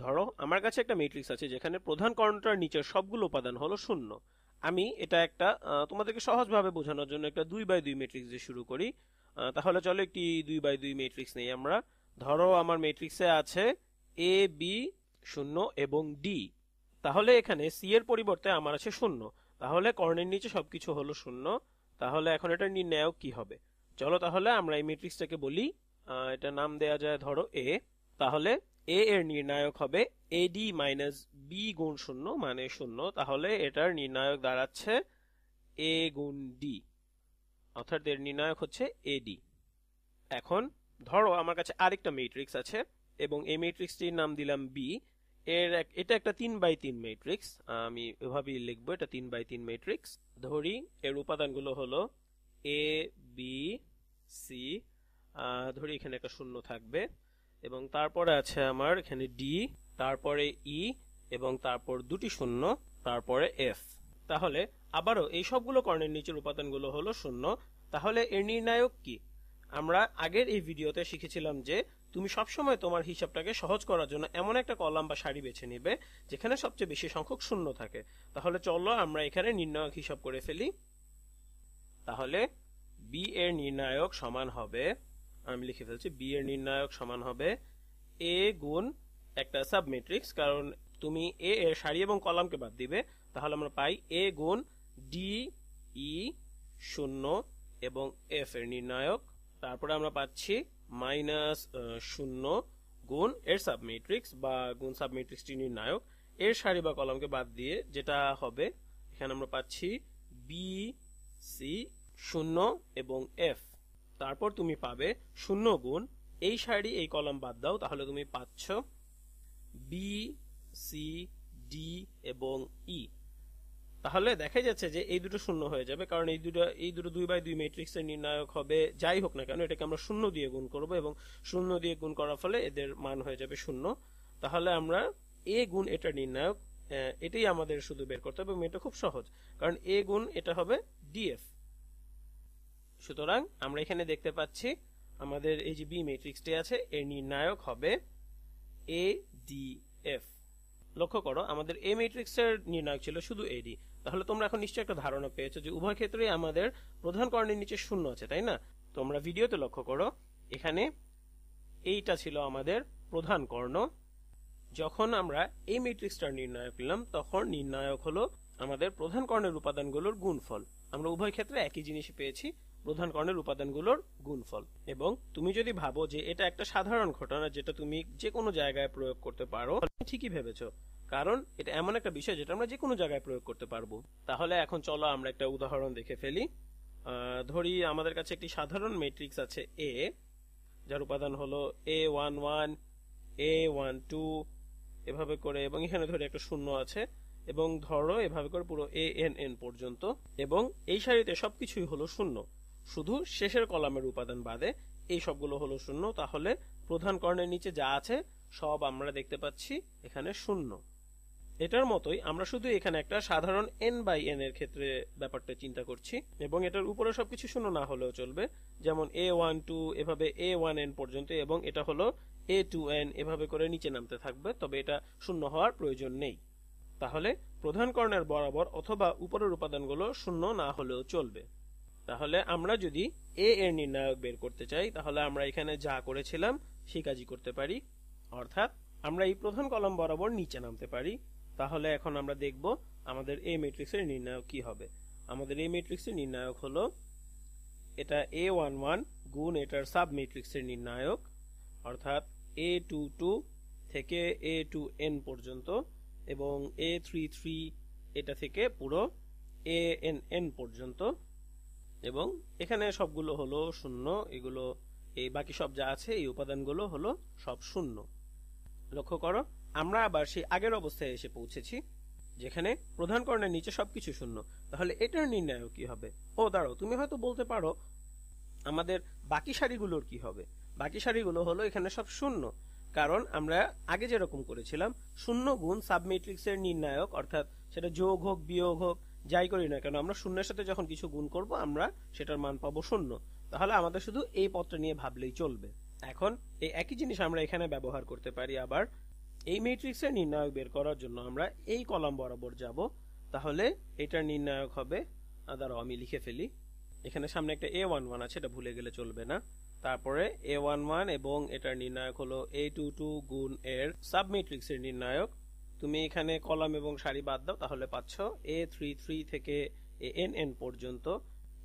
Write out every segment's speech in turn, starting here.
ধরো আমার কাছে একটা ম্যাট্রিক্স আছে যেখানে প্রধান কর্ণটার নিচের সবগুলো উপাদান হলো শূন্য। আমি এটা একটা তোমাদেরকে সহজভাবে বোঝানোর জন্য একটা 2x2 ম্যাট্রিক্স দিয়ে শুরু করি। তাহলে চলো একটি 2x2 ম্যাট্রিক্স নেই আমরা। ধরো আমার ম্যাট্রিক্সে আছে এ বি শূন্য এবং ডি। তাহলে এখানে সি এর পরিবর্তে আমার আছে শূন্য। তাহলে কর্ণের নিচে সবকিছু হলো শূন্য। তাহলে এখন এটা নির্ণায়ক কি হবে? চলো তাহলে আমরা এই ম্যাট্রিক্সটাকে বলি, এটা নাম দেয়া যায় ধরো এ। তাহলে এ এর নির্ণায়ক হবে এডি মাইনাস বি গুণ শূন্য মানে শূন্য। তাহলে এটার নির্ণায়ক দাঁড়াচ্ছে এ গুণ ডি, অর্থাৎ এর নির্ণায়ক হচ্ছে এডি। এখন ধরো আমার কাছে আরেকটা ম্যাট্রিক্স আছে এবং এই ম্যাট্রিক্সটির নাম দিলাম বি। এটা একটা 3x3 ম্যাট্রিক্স, আমি এভাবেই লিখবো, এটা 3x3 ম্যাট্রিক্স। ধরি এর উপাদানগুলো হলো এ বি সি, ধরি এখানে একটা শূন্য থাকবে এবং তারপরে আছে আমার এখানে ডি, তারপরে ই এবং তারপর দুটি শূন্য, তারপরে এফ। তাহলে আবারও এই সবগুলো কর্ণের নিচের উপাদানগুলো হলো শূন্য। তাহলে এর নির্ণায়ক কি? আমরা আগের এই ভিডিওতে শিখেছিলাম যে তুমি সবসময় তোমার হিসাবটাকে সহজ করার জন্য এমন একটা কলাম বা সারি বেছে নিবে যেখানে সবচেয়ে বেশি সংখ্যক শূন্য থাকে। তাহলে চলো আমরা এখানে নির্ণায়ক হিসাব করে ফেলি। তাহলে বি এর নির্ণায়ক সমান হবে, আমি লিখে ফেলছি, বি এর নির্ণায়ক সমান হবে এ গুণ একটা সাব ম্যাট্রিক্স, কারণ তুমি এ এর সারি এবং কলামকে বাদ দিবে। তাহলে আমরা পাই এ গুণ ডি ই শূন্য এবং এফ এর নির্ণায়ক। তারপরে আমরা পাচ্ছি মাইনাস শূন্য গুণ এর সাব ম্যাট্রিক্স বা গুণ সাব ম্যাট্রিক্সটি নির্ণায়ক। এর সারি বা কলামকে বাদ দিয়ে যেটা হবে, এখানে আমরা পাচ্ছি বি সি শূন্য এবং এফ। তারপর তুমি পাবে শূন্য গুণ এই সারি এই কলাম বাদ দাও, তাহলে তুমি পাচ্ছ বি সি ডি এবং ই। তাহলে দেখা যাচ্ছে যে এই দুটো শূন্য হয়ে যাবে, কারণ এই দুটো 2x2 ম্যাট্রিক্সের নির্ণায়ক হবে যাই হোক না কেন এটাকে আমরা শূন্য দিয়ে গুণ করব এবং শূন্য দিয়ে গুণ করার ফলে এদের মান হয়ে যাবে শূন্য। তাহলে আমরা এ গুণ এটা নির্ণায়ক, এটাই আমাদের শুধু বের করতে হবে এবং এটা খুব সহজ, কারণ এ গুণ এটা হবে ডিএফ। সুতরাং আমরা এখানে দেখতে পাচ্ছি আমাদের এই যে বি ম্যাট্রিক্সটি আছে এর নির্ণায়ক হবে এ ডি এফ। লক্ষ্য করো আমাদের এ ম্যাট্রিক্সের নির্ণায়ক ছিল শুধু এডি। তাহলে তোমরা এখন নিশ্চয়ই একটা ধারণা পেয়েছো যে উভয় ক্ষেত্রেই আমাদের প্রধান কর্ণের নিচে শূন্য আছে, তাই না? তোমরা ভিডিওতে লক্ষ্য করো, এখানে এইটা ছিল আমাদের প্রধান কর্ণ। যখন আমরা এই ম্যাট্রিক্সটার নির্ণায়ক নিলাম তখন নির্ণায়ক হলো আমাদের প্রধান কর্ণের উপাদানগুলোর গুণফল। আমরা উভয় ক্ষেত্রে একই জিনিস পেয়েছি, প্রধান কর্ণের উপাদানগুলোর গুণফল। এবং তুমি যদি ভাবো যে এটা একটা সাধারণ ঘটনা যেটা তুমি যে কোনো জায়গায় প্রয়োগ করতে পারো, ঠিকই ভেবেছো, কারণ এটা এমন একটা বিষয় যেটা আমরা যে কোনো জায়গায় প্রয়োগ করতে পারবো। তাহলে এখন চলো আমরা একটা উদাহরণ দেখে ফেলি। ধরি আমাদের কাছে একটি সাধারণ ম্যাট্রিক্স আছে এ, যার উপাদান হলো A11 A12 এভাবে করে, এবং এখানে ধরে একটা শূন্য আছে এবং ধরো এভাবে করে পুরো ANN পর্যন্ত, এবং এই সারিতে সবকিছুই হলো শূন্য, শুধু শেষের কলামের উপাদান বাদে এই সবগুলো হলো শূন্য। তাহলে প্রধান কর্ণের নিচে যা আছে সব আমরা দেখতে পাচ্ছি এখানে শূন্য। এটার মতোই আমরা শুধু এখানে একটা সাধারণ n/n এর ক্ষেত্রে ব্যাপারটা চিন্তা করছি, এবং এটার উপরে সবকিছু শূন্য না হলেও চলবে, যেমন A12 এভাবে A1n পর্যন্ত, এবং এটা হলো A2n এভাবে করে নিচে নামতে থাকবে, তবে এটা শূন্য হওয়ার প্রয়োজন নেই। তাহলে প্রধান কর্ণের বরাবর অথবা উপরের উপাদানগুলো শূন্য না হলেও চলবে। তাহলে আমরা যদি এ এর নির্ণায়ক বের করতে চাই তাহলে আমরা এখানে যা করেছিলাম সেই কাজই করতে পারি, অর্থাৎ আমরা এই প্রধান কলাম বরাবর নিচে নামতে পারি। তাহলে এখন আমরা দেখব আমাদের এই ম্যাট্রিক্সের নির্ণায়ক কি হবে। আমাদের এই ম্যাট্রিক্সের নির্ণায়ক হলো এটা A11 গুণ এটার সাব ম্যাট্রিক্সের নির্ণায়ক, অর্থাৎ A22 থেকে A2n পর্যন্ত, এবং A33 এটা থেকে পুরো ANN পর্যন্ত, এবং এখানে সবগুলো হলো শূন্য। এগুলো এই বাকি সব যা আছে এই উপাদানগুলো হলো সব শূন্য। লক্ষ্য করো আমরা আবার সেই আগের অবস্থায় এসে পৌঁছেছি যেখানে প্রধান কর্ণের নিচে সবকিছু শূন্য। তাহলে এটার নির্ণায়ক কি হবে? ও দাঁড়াও, তুমি হয়তো বলতে পারো আমাদের বাকি সারিগুলোর কি হবে? বাকি সারিগুলো হলো এখানে সব শূন্য, কারণ আমরা আগে যেরকম করেছিলাম শূন্য গুণ সাব ম্যাট্রিক্সের নির্ণায়ক, অর্থাৎ সেটা যোগ হোক বিয়োগ হোক যাই করি না কেন আমরা শূন্যের সাথে যখন কিছু গুণ করব আমরা সেটার মান পাবো শূন্য। তাহলে আমাদের শুধু এই পদটা নিয়ে ভাবলেই চলবে। এখন এই একই জিনিস আমরা এখানে ব্যবহার করতে পারি আবার। এই ম্যাট্রিক্সের নির্ণায়ক বের করার জন্য আমরা এই কলাম বরাবর যাব। তাহলে এটার নির্ণায়ক হবে, দাঁড়াও আমি লিখে ফেলি, এখানে সামনে একটা A11 আছে, এটা ভুলে গেলে চলবে না। তারপরে A11 এবং এটার নির্ণায়ক হলো A22 গুণ এর সাব ম্যাট্রিক্সের নির্ণায়ক। তুমি এখানে কলাম এবং সারি বাদ দাও, তাহলে পাচ্ছ A33 থেকে ANN পর্যন্ত।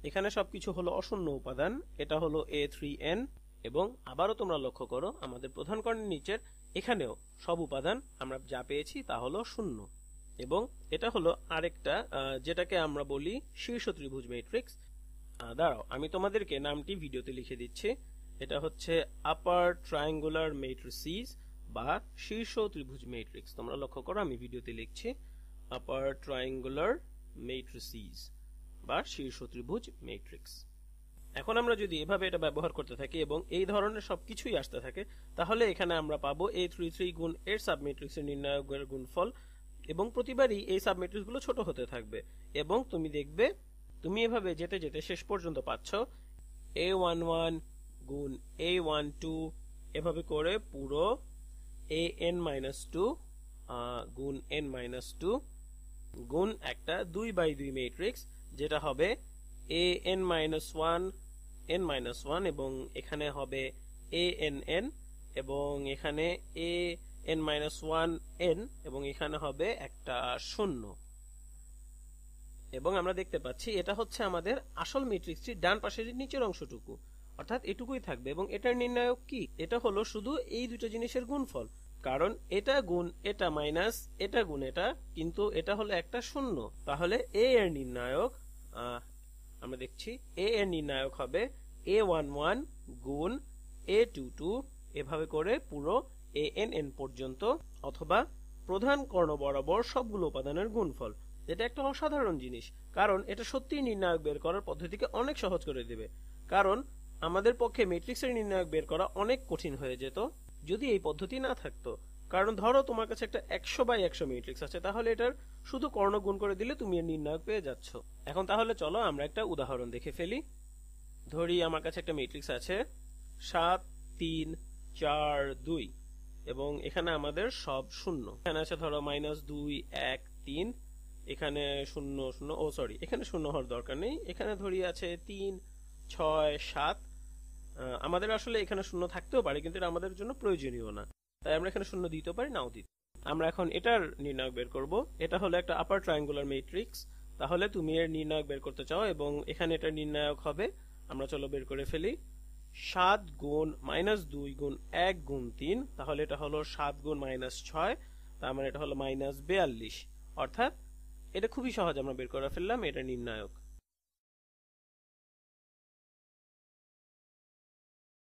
এখানে সবকিছু হলো অশূন্য উপাদান, এটা হলো A3N। এবং আবারও তোমরা লক্ষ্য করো আমাদের প্রধান কর্ণের নিচের এখানেও সব উপাদান আমরা যা পেয়েছি তা হলো শূন্য। এবং এটা হলো আরেকটা যেটাকে আমরা বলি শীর্ষ ত্রিভুজ ম্যাট্রিক্স। দাঁড়াও আমি তোমাদেরকে নামটি ভিডিওতে লিখে দিচ্ছি। এটা হচ্ছে আপার ট্রায়াঙ্গুলার ম্যাট্রিসিস বা শীর্ষ ত্রিভুজ ম্যাট্রিক্স। তোমরা লক্ষ্য করো আমি ভিডিওতে লিখছি আপার ট্রায়াঙ্গুলার ম্যাট্রিসিস বা শীর্ষ ত্রিভুজ ম্যাট্রিক্স। এখন আমরা যদি এভাবে এটা ব্যবহার করতে থাকি এবং এই ধরনের সবকিছুই আসতে থাকে, তাহলে এখানে আমরা পাবো A33 গুণ এর সাবমেট্রিক্সের নির্ণায়কের গুণফল। এবং প্রতিবারই এই সাবমেট্রিক্স গুলো ছোট হতে থাকবে এবং তুমি দেখবে তুমি এভাবে যেতে যেতে শেষ পর্যন্ত পাচ্ছ A11 গুণ A12 এভাবে করে পুরো AN-2 গুণ N-2 গুণ একটা 2x2 ম্যাট্রিক্স, যেটা হবে AN-1 N-1 এবং এখানে হবে ANN এবং এখানে AN-1 N এবং এখানে হবে একটা শূন্য। এবং আমরা দেখতে পাচ্ছি এটা হচ্ছে আমাদের আসল ম্যাট্রিক্সটির ডান পাশের নিচের অংশটুকু, অর্থাৎ এটুকুই থাকবে। এবং এটার নির্ণায়ক কি? এটা হলো শুধু এই দুটো জিনিসের গুণফল, কারণ এটা গুণ এটা মাইনাস এটা গুণ এটা, কিন্তু এটা হলো একটা শূন্য। তাহলে এ এর নির্ণায়ক আমরা দেখছি এ এর নির্ণায়ক হবে A11 গুণ A22 এভাবে করে পুরো ANN পর্যন্ত, অথবা প্রধান কর্ণ বরাবর সবগুলো উপাদানের গুণফল। এটা একটা অসাধারণ জিনিস, কারণ এটা সত্যিই নির্ণায়ক বের করার পদ্ধতিকে অনেক সহজ করে দেবে। কারণ আমাদের পক্ষে ম্যাট্রিক্সের নির্ণায়ক বের করা অনেক কঠিন হয়ে যেত যদি এই পদ্ধতি না থাকতো। কারণ ধরো তোমার কাছে একটা 100x100 ম্যাট্রিক্স আছে, তাহলে এটার শুধু কর্ণ গুণ করে দিলে তুমি এর নির্ণায়ক পেয়ে যাচ্ছ। এখন তাহলে চলো আমরা একটা উদাহরণ দেখে ফেলি। ধরি আমার কাছে একটা ম্যাট্রিক্স আছে 7 3 4 2 এবং এখানে আমাদের সব শূন্য। এখানে আছে ধরো -2 1 3, এখানে 0 0, এখানে শূন্য হওয়ার দরকার নেই, এখানে ধরি আছে 3 6 7। আমাদের আসলে এখানে শূন্য থাকতেও পারে, কিন্তু এটা আমাদের জন্য প্রয়োজনীয় না, তাই আমরা এখানে শূন্য দিতে পারি, নাও দিতে। আমরা এখন এটার নির্ণায়ক বের করব। এটা হলো একটা আপার ট্রায়াঙ্গুলার ম্যাট্রিক্স। তাহলে তুমি এর নির্ণায়ক বের করতে চাও এবং এখানে এটার নির্ণায়ক হবে, আমরা চলো বের করে ফেলি, 7 গুণ -2 গুণ 1 গুণ 3। তাহলে এটা হলো 7 গুণ -6, তার মানে এটা হলো -42। অর্থাৎ এটা খুবই সহজ, আমরা বের করে ফেললাম এটা নির্ণায়ক।